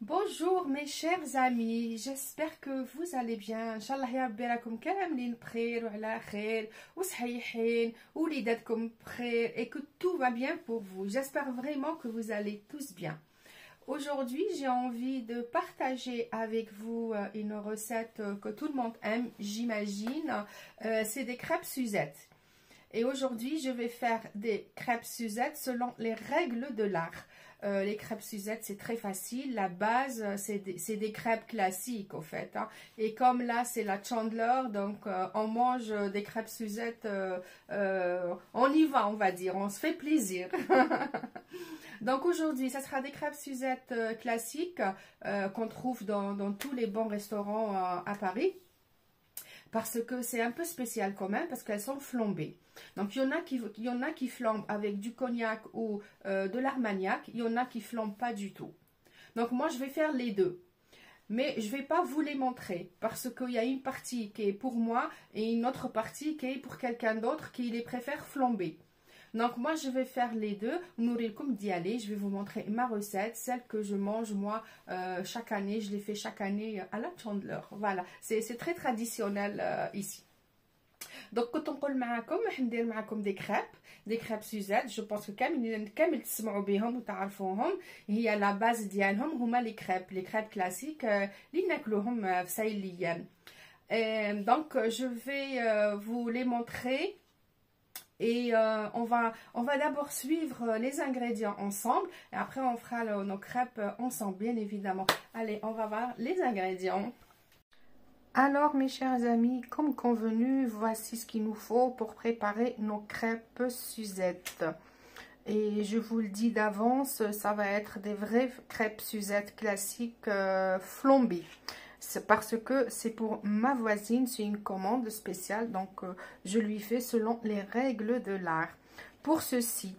Bonjour mes chers amis, j'espère que vous allez bien. Inch'Allah ya Rabbi راكم كاملين بخير وعلى خير وصحيحين ووليداتكم بخير et que tout va bien pour vous. J'espère vraiment que vous allez tous bien. Aujourd'hui, j'ai envie de partager avec vous une recette que tout le monde aime, j'imagine. C'est des crêpes Suzette. Et aujourd'hui, je vais faire des crêpes Suzette selon les règles de l'art. Les crêpes Suzette, c'est très facile. La base, c'est des crêpes classiques, au fait. Hein. Et comme là, c'est la Chandler, donc on mange des crêpes Suzette, on y va, on va dire. On se fait plaisir. Donc aujourd'hui, ça sera des crêpes Suzette classiques qu'on trouve dans tous les bons restaurants à Paris. Parce que c'est un peu spécial quand même, parce qu'elles sont flambées. Donc, il y en a qui flambent avec du cognac ou de l'armagnac. Il y en a qui flambent pas du tout. Donc, moi, je vais faire les deux. Mais je ne vais pas vous les montrer, parce qu'il y a une partie qui est pour moi et une autre partie qui est pour quelqu'un d'autre qui les préfère flamber. Donc, moi, je vais faire les deux. Nourrilkoum d'y aller. Je vais vous montrer ma recette, celle que je mange, moi, chaque année. Je les fais chaque année à la Chandler. Voilà, c'est très traditionnel ici. Donc, quand on parle معاكم, حندير معاكم des crêpes Suzette. Je pense que كامل تسمعوا بهم وتعرفوهم. هي la base ديالهم هما les crêpes classiques اللي ناكلوهم في ساي الايام. Donc, je vais vous les montrer. Et on va d'abord suivre les ingrédients ensemble. Et après, on fera nos crêpes ensemble, bien évidemment. Allez, on va voir les ingrédients. Alors, mes chers amis, comme convenu, voici ce qu'il nous faut pour préparer nos crêpes Suzette. Et je vous le dis d'avance, ça va être des vraies crêpes Suzette classiques flambées. C'est parce que c'est pour ma voisine, c'est une commande spéciale, donc je lui fais selon les règles de l'art. Pour ceci,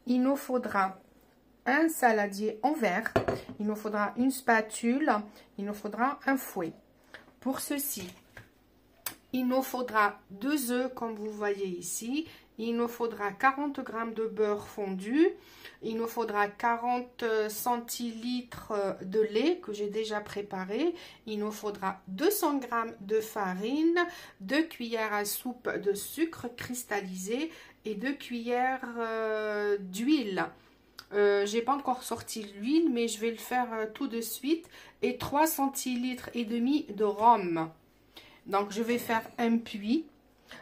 il nous faudra un saladier en verre, il nous faudra une spatule, il nous faudra un fouet. Pour ceci, il nous faudra 2 œufs comme vous voyez ici, il nous faudra 40 g de beurre fondu, il nous faudra 40 centilitres de lait que j'ai déjà préparé, il nous faudra 200 g de farine, 2 cuillères à soupe de sucre cristallisé et 2 cuillères d'huile. J'ai pas encore sorti l'huile, mais je vais le faire tout de suite, et 3 centilitres et demi de rhum. Donc je vais faire un puits.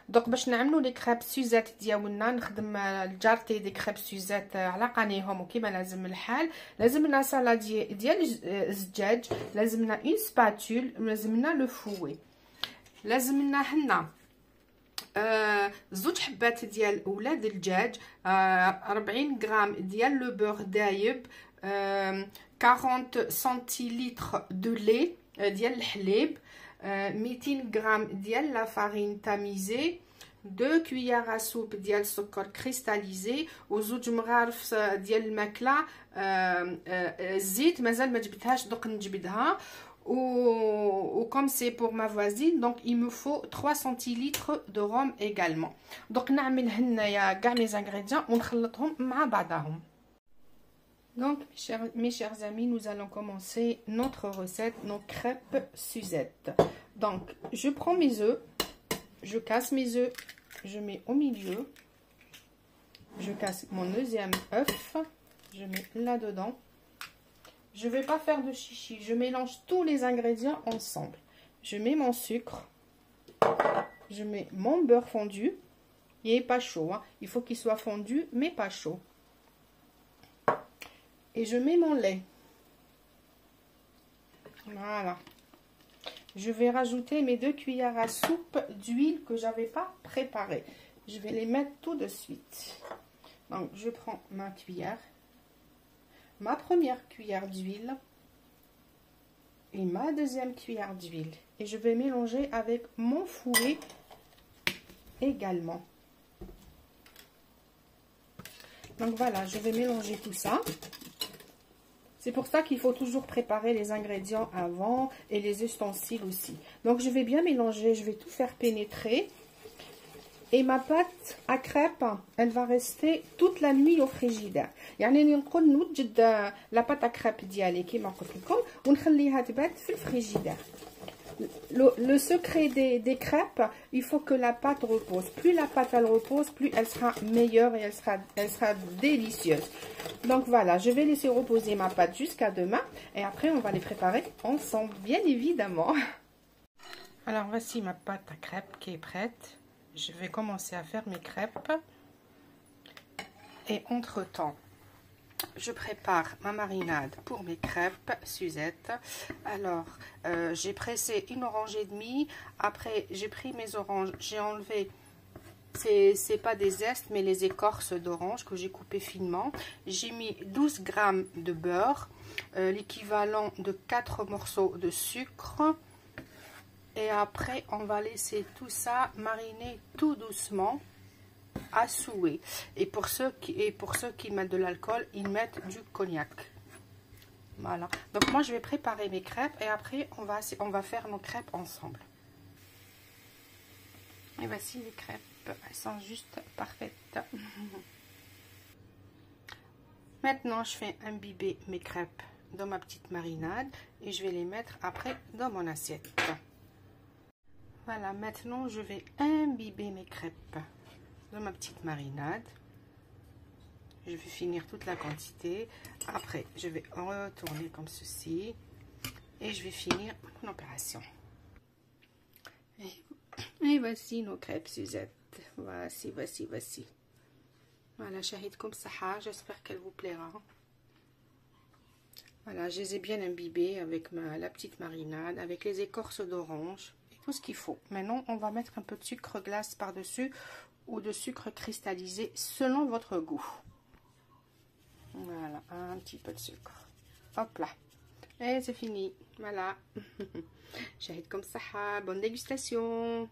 Donc باش نعملوا لي كريب سوزات ديالنا نخدم الجارتي دي كريب سوزات على قانيهم وكيما لازم الحال. لازمنا سالادي ديال الزجاج، لازمنا اون سباتول، لازمنا لو فوي، لازمنا حنا 2 حبات ديال ولاد الدجاج، 40 غرام ديال لو بور دايب، 40 سنتيلتر دو لي ديال الحليب، 200 غرام ديال لا فارين تاميزي، 2 cuillères à soupe ديال السكر كريستاليزي، وزوج مغارف ديال الماكله الزيت مازال ما جبتهاش دوك نجبدها. Comme c'est pour ma voisine, donc il me faut 3 centilitres de rhum également. Donc نعمل هنايا كاع mes ingrédients ونخلطهم مع بعضهم. Donc mes chers amis, nous allons commencer notre recette, nos crêpes Suzette. Donc je prends mes œufs, je casse mes œufs, je mets au milieu, je casse mon deuxième œuf, je mets là-dedans. Je ne vais pas faire de chichi, je mélange tous les ingrédients ensemble. Je mets mon sucre, je mets mon beurre fondu, il n'est pas chaud, hein. Il faut qu'il soit fondu mais pas chaud. Et je mets mon lait. Voilà. Je vais rajouter mes 2 cuillères à soupe d'huile que je n'avais pas préparée. Je vais les mettre tout de suite. Donc je prends ma cuillère, ma première cuillère d'huile et ma deuxième cuillère d'huile. Et je vais mélanger avec mon fouet également. Donc voilà, je vais mélanger tout ça. C'est pour ça qu'il faut toujours préparer les ingrédients avant et les ustensiles aussi. Donc je vais bien mélanger, je vais tout faire pénétrer. Et ma pâte à crêpes, elle va rester toute la nuit au frigidaire. يعني نقول نوجد la pâte à crêpes ديالي كيما قلت لكم ونخليها تبات في الفريجيدير. Le secret des crêpes, il faut que la pâte repose. Plus la pâte elle repose, plus elle sera meilleure et elle sera délicieuse. Donc voilà, je vais laisser reposer ma pâte jusqu'à demain et après on va les préparer ensemble, bien évidemment. Alors voici ma pâte à crêpes qui est prête. Je vais commencer à faire mes crêpes. Et entre-temps, je prépare ma marinade pour mes crêpes Suzette. Alors, j'ai pressé une orange et demie. Après, j'ai pris mes oranges, j'ai enlevé, c'est pas des zestes, mais les écorces d'orange que j'ai coupées finement. J'ai mis 12 grammes de beurre, l'équivalent de 4 morceaux de sucre. Et après, on va laisser tout ça mariner tout doucement à souhait. Et pour ceux qui mettent de l'alcool, ils mettent du cognac. Voilà. Donc moi je vais préparer mes crêpes et après on va faire nos crêpes ensemble. Et voici les crêpes, elles sont juste parfaites. Maintenant je fais imbiber mes crêpes dans ma petite marinade et je vais les mettre après dans mon assiette. Voilà, maintenant je vais imbiber mes crêpes dans ma petite marinade. Je vais finir toute la quantité. Après, je vais retourner comme ceci. Et je vais finir mon opération. Et voici nos crêpes Suzette. Voici. Voilà, shahidkoum saha. J'espère qu'elle vous plaira. Voilà, je les ai bien imbibées avec la petite marinade, avec les écorces d'orange. Tout ce qu'il faut. Maintenant, on va mettre un peu de sucre glace par-dessus ou de sucre cristallisé selon votre goût. Voilà, un petit peu de sucre. Hop là. Et c'est fini. Voilà. Shahid comme ça. Bonne dégustation.